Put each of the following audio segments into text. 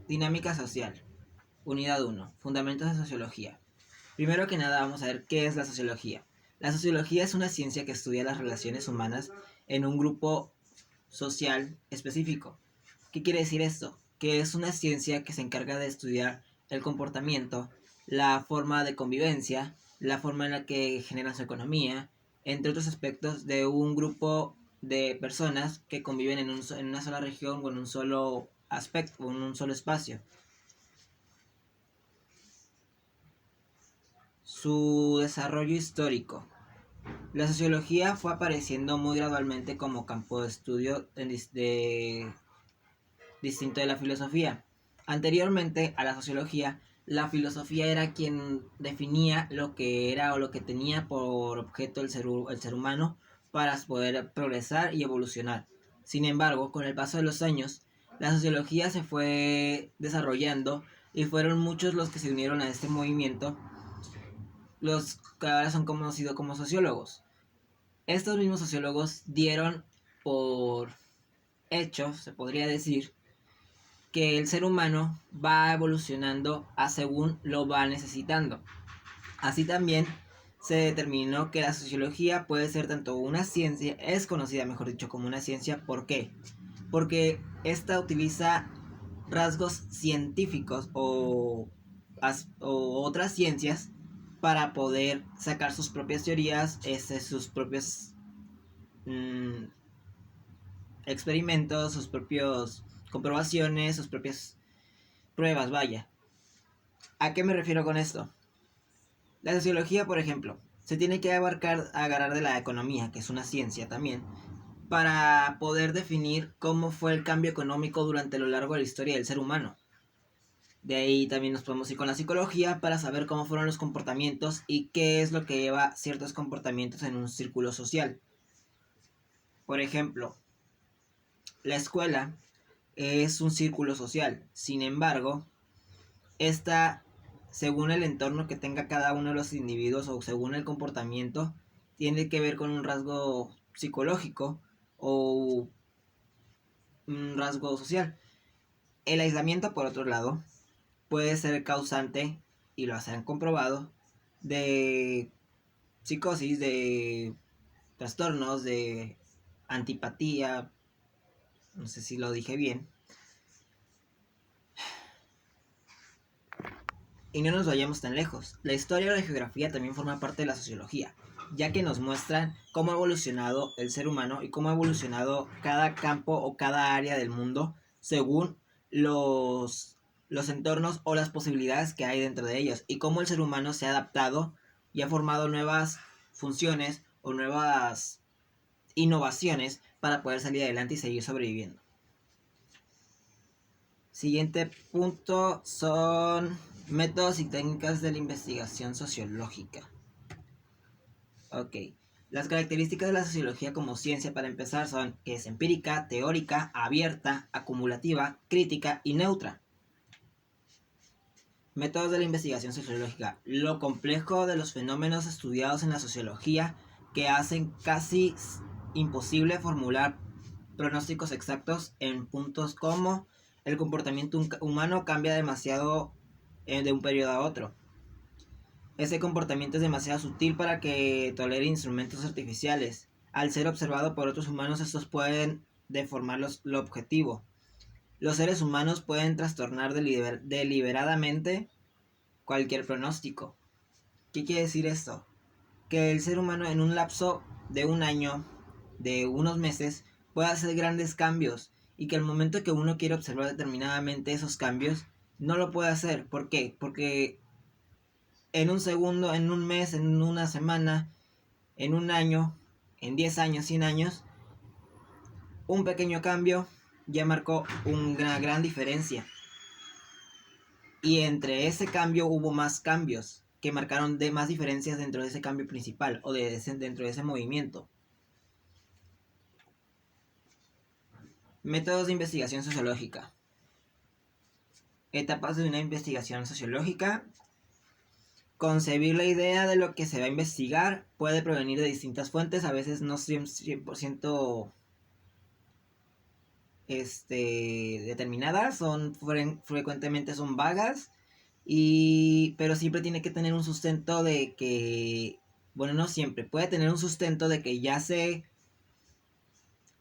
Dinámica social. Unidad 1. Fundamentos de sociología. Primero que nada vamos a ver qué es la sociología. La sociología es una ciencia que estudia las relaciones humanas en un grupo social específico. ¿Qué quiere decir esto? Que es una ciencia que se encarga de estudiar el comportamiento, la forma de convivencia, la forma en la que generan su economía, entre otros aspectos de un grupo de personas que conviven en una sola región o en un solo aspecto o en un solo espacio. Su desarrollo histórico. La sociología fue apareciendo muy gradualmente como campo de estudio distinto de la filosofía. Anteriormente a la sociología, la filosofía era quien definía lo que era o lo que tenía por objeto el ser humano para poder progresar y evolucionar. Sin embargo, con el paso de los años, la sociología se fue desarrollando y fueron muchos los que se unieron a este movimiento, los que ahora son conocidos como sociólogos. Estos mismos sociólogos dieron por hecho, se podría decir, que el ser humano va evolucionando a según lo va necesitando. Así también se determinó que la sociología puede ser tanto una ciencia, es conocida mejor dicho como una ciencia. ¿Por qué? Porque esta utiliza rasgos científicos o otras ciencias para poder sacar sus propias teorías, sus propios experimentos, sus propios comprobaciones, sus propias pruebas, vaya. ¿A qué me refiero con esto? La sociología, por ejemplo, se tiene que agarrar de la economía, que es una ciencia también, para poder definir cómo fue el cambio económico durante lo largo de la historia del ser humano. De ahí también nos podemos ir con la psicología para saber cómo fueron los comportamientos y qué es lo que lleva ciertos comportamientos en un círculo social. Por ejemplo, la escuela es un círculo social. Sin embargo, esta, según el entorno que tenga cada uno de los individuos o según el comportamiento, tiene que ver con un rasgo psicológico o un rasgo social. El aislamiento, por otro lado, puede ser causante, y lo han comprobado, de psicosis, de trastornos, de antipatía, no sé si lo dije bien. Y no nos vayamos tan lejos. La historia o la geografía también forma parte de la sociología, ya que nos muestran cómo ha evolucionado el ser humano y cómo ha evolucionado cada campo o cada área del mundo según los entornos o las posibilidades que hay dentro de ellos, y cómo el ser humano se ha adaptado y ha formado nuevas funciones o nuevas innovaciones para poder salir adelante y seguir sobreviviendo. Siguiente punto son métodos y técnicas de la investigación sociológica. Ok. Las características de la sociología como ciencia, para empezar, son que es empírica, teórica, abierta, acumulativa, crítica y neutra. Métodos de la investigación sociológica. Lo complejo de los fenómenos estudiados en la sociología que hacen casi imposible formular pronósticos exactos en puntos como el comportamiento humano cambia demasiado de un periodo a otro. Ese comportamiento es demasiado sutil para que tolere instrumentos artificiales. Al ser observado por otros humanos, estos pueden deformar lo objetivo. Los seres humanos pueden trastornar deliberadamente cualquier pronóstico. ¿Qué quiere decir esto? Que el ser humano en un lapso de un año, de unos meses, puede hacer grandes cambios, y que al momento que uno quiere observar determinadamente esos cambios, no lo puede hacer. ¿Por qué? Porque en un segundo, en un mes, en una semana, en un año, en 10 años, 100 años, un pequeño cambio ya marcó una gran diferencia. Y entre ese cambio hubo más cambios que marcaron más diferencias dentro de ese cambio principal o dentro de ese movimiento. Métodos de investigación sociológica. Etapas de una investigación sociológica. Concebir la idea de lo que se va a investigar puede provenir de distintas fuentes, a veces no 100% determinadas, frecuentemente son vagas, pero siempre tiene que tener un sustento de que, bueno, no siempre, puede tener un sustento de que ya se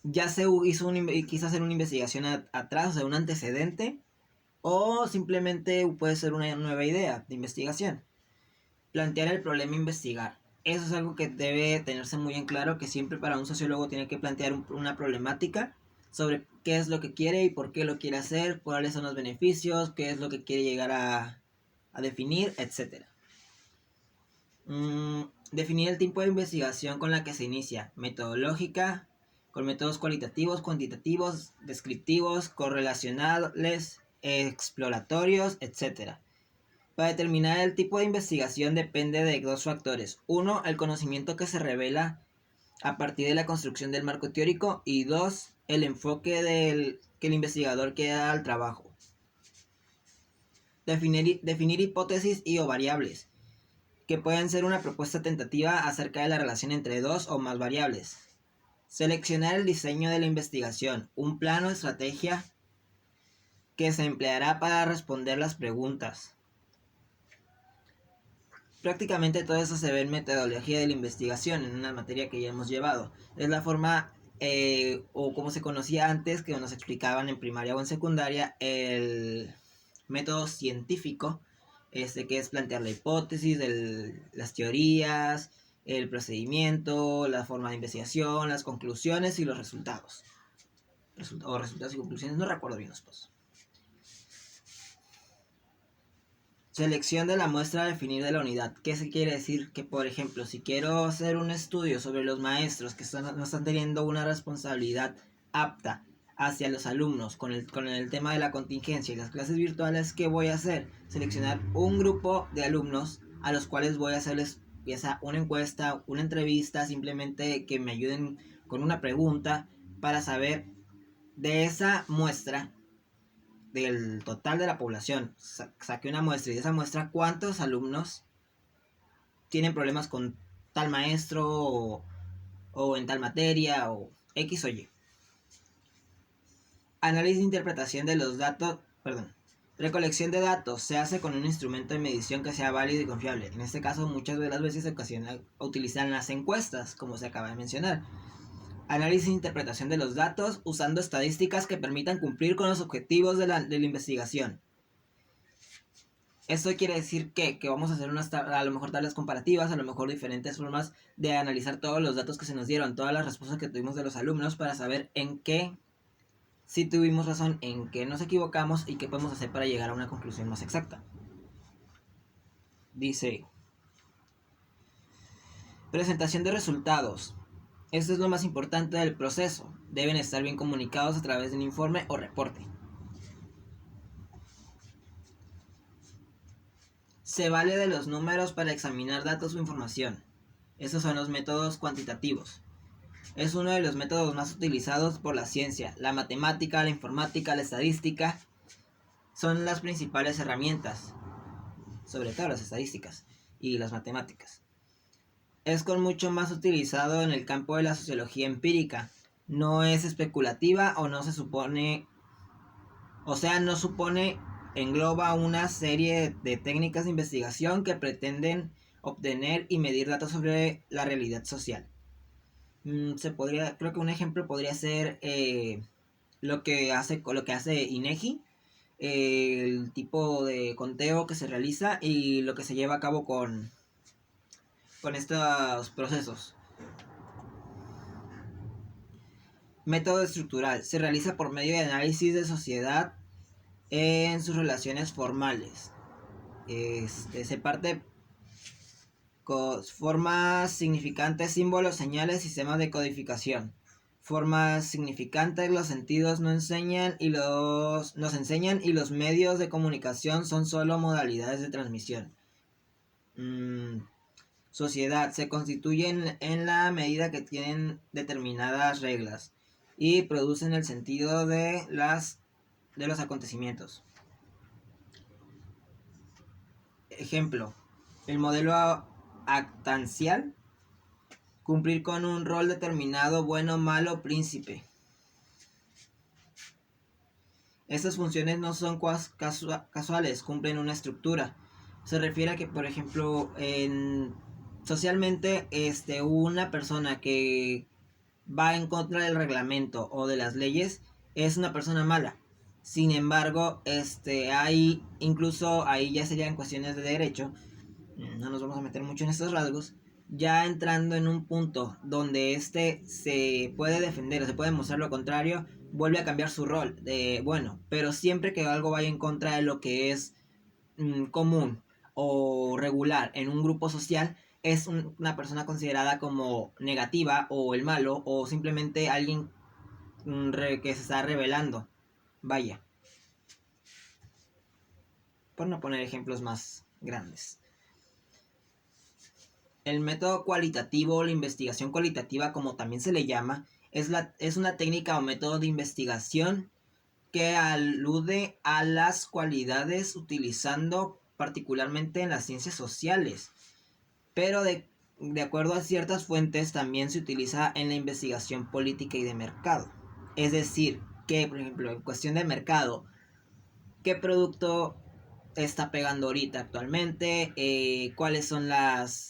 hizo quiso hacer una investigación atrás, o sea, un antecedente, o simplemente puede ser una nueva idea de investigación. Plantear el problema e investigar. Eso es algo que debe tenerse muy en claro, que siempre para un sociólogo tiene que plantear una problemática sobre qué es lo que quiere y por qué lo quiere hacer, cuáles son los beneficios, qué es lo que quiere llegar a definir, etc. Definir el tipo de investigación con la que se inicia. Metodológica, con métodos cualitativos, cuantitativos, descriptivos, correlacionales, exploratorios, etc. Para determinar el tipo de investigación depende de dos factores. Uno, el conocimiento que se revela a partir de la construcción del marco teórico. Y dos, el enfoque que el investigador quiere dar al trabajo. Definir hipótesis y o variables, que pueden ser una propuesta tentativa acerca de la relación entre dos o más variables. Seleccionar el diseño de la investigación, un plano o estrategia que se empleará para responder las preguntas. Prácticamente todo eso se ve en metodología de la investigación, en una materia que ya hemos llevado. Es la forma, o como se conocía antes, que nos explicaban en primaria o en secundaria, el método científico, que es plantear la hipótesis, las teorías, el procedimiento, la forma de investigación, las conclusiones y los resultados. O resultados y conclusiones, no recuerdo bien los pasos. Selección de la muestra a definir de la unidad. ¿Qué se quiere decir? Que, por ejemplo, si quiero hacer un estudio sobre los maestros que no están teniendo una responsabilidad apta hacia los alumnos con el tema de la contingencia y las clases virtuales, ¿qué voy a hacer? Seleccionar un grupo de alumnos a los cuales voy a hacerles ya sea una encuesta, una entrevista, simplemente que me ayuden con una pregunta para saber de esa muestra, del total de la población, saqué una muestra y de esa muestra cuántos alumnos tienen problemas con tal maestro o en tal materia o X o Y. Análisis e interpretación de los datos, recolección de datos se hace con un instrumento de medición que sea válido y confiable. En este caso, muchas de las veces se utilizan las encuestas, como se acaba de mencionar. Análisis e interpretación de los datos usando estadísticas que permitan cumplir con los objetivos de la investigación. Esto quiere decir que vamos a hacer a lo mejor tablas comparativas, a lo mejor diferentes formas de analizar todos los datos que se nos dieron, todas las respuestas que tuvimos de los alumnos para saber en qué sí tuvimos razón, en qué nos equivocamos y qué podemos hacer para llegar a una conclusión más exacta. Dice, presentación de resultados. Esto es lo más importante del proceso. Deben estar bien comunicados a través de un informe o reporte. Se vale de los números para examinar datos o información. Esos son los métodos cuantitativos. Es uno de los métodos más utilizados por la ciencia. La matemática, la informática, la estadística son las principales herramientas, sobre todo las estadísticas y las matemáticas. Es con mucho más utilizado en el campo de la sociología empírica. No es especulativa o no se supone, no supone, engloba una serie de técnicas de investigación que pretenden obtener y medir datos sobre la realidad social. Creo que un ejemplo podría ser lo que hace INEGI, el tipo de conteo que se realiza y lo que se lleva a cabo con estos procesos. Método estructural. Se realiza por medio de análisis de sociedad en sus relaciones formales. Se parte con formas significantes, símbolos, señales, sistemas de codificación. Formas significantes, los sentidos nos enseñan y los medios de comunicación son solo modalidades de transmisión. Sociedad. Se constituyen en la medida que tienen determinadas reglas y producen el sentido de los acontecimientos. Ejemplo, el modelo actancial. Cumplir con un rol determinado, bueno, malo, príncipe. Estas funciones no son casuales, cumplen una estructura. Se refiere a que, por ejemplo, socialmente, una persona que va en contra del reglamento o de las leyes es una persona mala. Sin embargo, hay, incluso ahí ya serían cuestiones de derecho, no nos vamos a meter mucho en estos rasgos, ya entrando en un punto donde se puede defender o se puede mostrar lo contrario, vuelve a cambiar su rol de, bueno, pero siempre que algo vaya en contra de lo que es común o regular en un grupo social, es una persona considerada como negativa o el malo o simplemente alguien que se está rebelando. Vaya, por no poner ejemplos más grandes. El método cualitativo, la investigación cualitativa, como también se le llama, es una técnica o método de investigación que alude a las cualidades utilizando particularmente en las ciencias sociales, pero de acuerdo a ciertas fuentes también se utiliza en la investigación política y de mercado. Es decir, que por ejemplo en cuestión de mercado, ¿qué producto está pegando ahorita actualmente? ¿Cuáles son las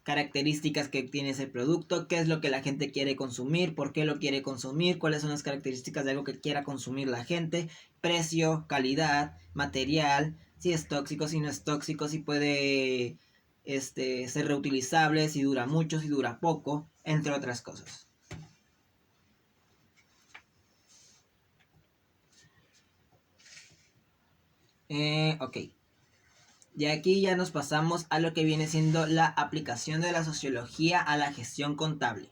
características que tiene ese producto? ¿Qué es lo que la gente quiere consumir? ¿Por qué lo quiere consumir? ¿Cuáles son las características de algo que quiera consumir la gente? Precio, calidad, material, si es tóxico, si no es tóxico, si puede ser reutilizable, si dura mucho, si dura poco, entre otras cosas. Ok. Y aquí ya nos pasamos a lo que viene siendo la aplicación de la sociología a la gestión contable.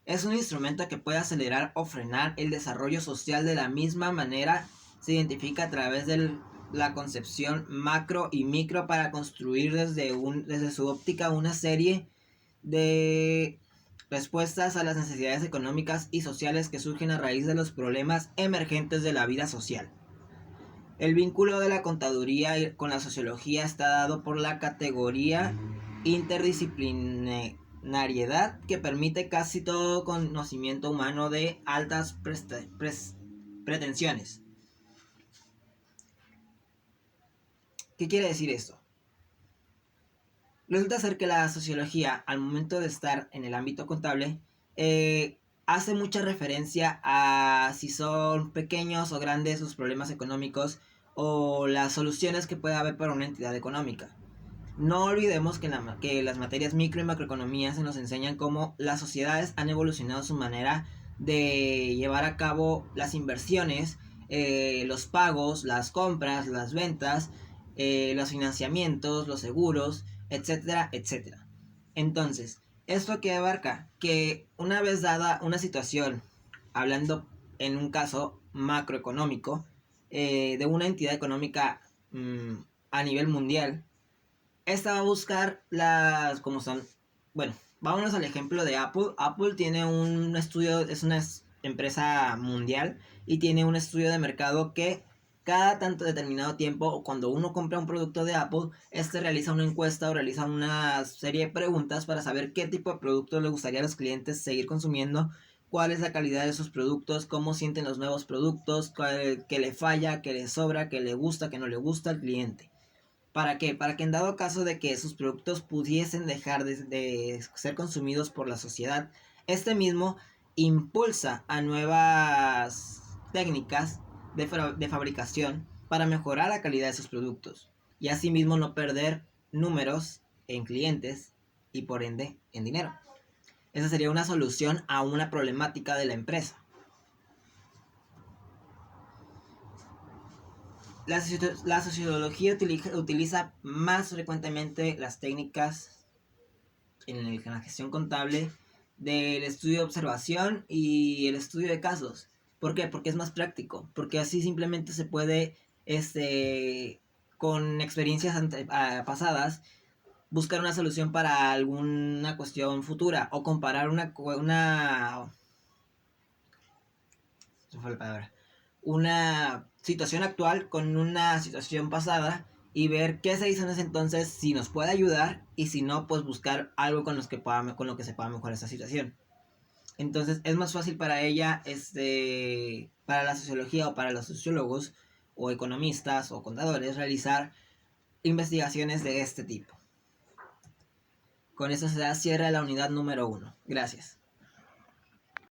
Es un instrumento que puede acelerar o frenar el desarrollo social de la misma manera. Se identifica a través de la concepción macro y micro para construir desde su óptica una serie de respuestas a las necesidades económicas y sociales que surgen a raíz de los problemas emergentes de la vida social. El vínculo de la contaduría con la sociología está dado por la categoría interdisciplinariedad que permite casi todo conocimiento humano de altas pretensiones. ¿Qué quiere decir esto? Resulta ser que la sociología, al momento de estar en el ámbito contable, hace mucha referencia a si son pequeños o grandes sus problemas económicos o las soluciones que puede haber para una entidad económica. No olvidemos que las materias micro y macroeconomía se nos enseñan cómo las sociedades han evolucionado su manera de llevar a cabo las inversiones, los pagos, las compras, las ventas, los financiamientos, los seguros, etcétera, etcétera. Entonces, ¿esto qué abarca? Que una vez dada una situación, hablando en un caso macroeconómico, de una entidad económica a nivel mundial, esta va a buscar las, como son, bueno, vámonos al ejemplo de Apple. Apple tiene un estudio, es una empresa mundial y tiene un estudio de mercado que cada tanto determinado tiempo, o cuando uno compra un producto de Apple, realiza una encuesta o realiza una serie de preguntas para saber qué tipo de producto le gustaría a los clientes seguir consumiendo, cuál es la calidad de sus productos, cómo sienten los nuevos productos, qué le falla, qué le sobra, qué le gusta, qué no le gusta al cliente. ¿Para qué? Para que en dado caso de que sus productos pudiesen dejar de ser consumidos por la sociedad, este mismo impulsa a nuevas técnicas de fabricación para mejorar la calidad de sus productos y asimismo no perder números en clientes y por ende en dinero. Esa sería una solución a una problemática de la empresa. La sociología utiliza más frecuentemente las técnicas en la gestión contable del estudio de observación y el estudio de casos. ¿Por qué? Porque es más práctico, porque así simplemente se puede, con experiencias pasadas, buscar una solución para alguna cuestión futura o comparar una situación actual con una situación pasada y ver qué se hizo en ese entonces, si nos puede ayudar y si no, pues buscar algo con lo que se pueda mejorar esa situación. Entonces es más fácil para ella, para la sociología o para los sociólogos o economistas o contadores realizar investigaciones de este tipo. Con eso se da cierre a la unidad número 1. Gracias.